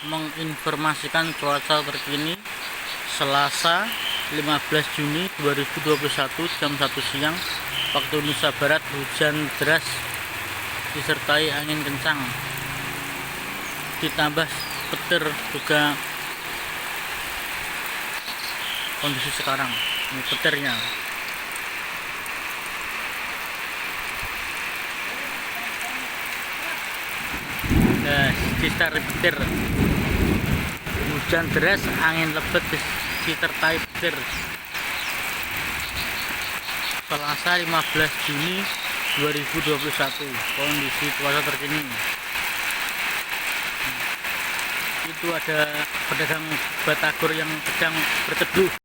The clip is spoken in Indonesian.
menginformasikan cuaca terkini Selasa 15 Juni 2021 jam 1 siang waktu Indonesia Barat. Hujan deras disertai angin kencang ditambah petir juga. Kondisi sekarang ini petirnya. Nah, disertai petir, hujan deras, angin lebat disertai petir. Selasa 15 Juni 2021 kondisi cuaca terkini. Itu ada pedagang batagor yang sedang berteduh.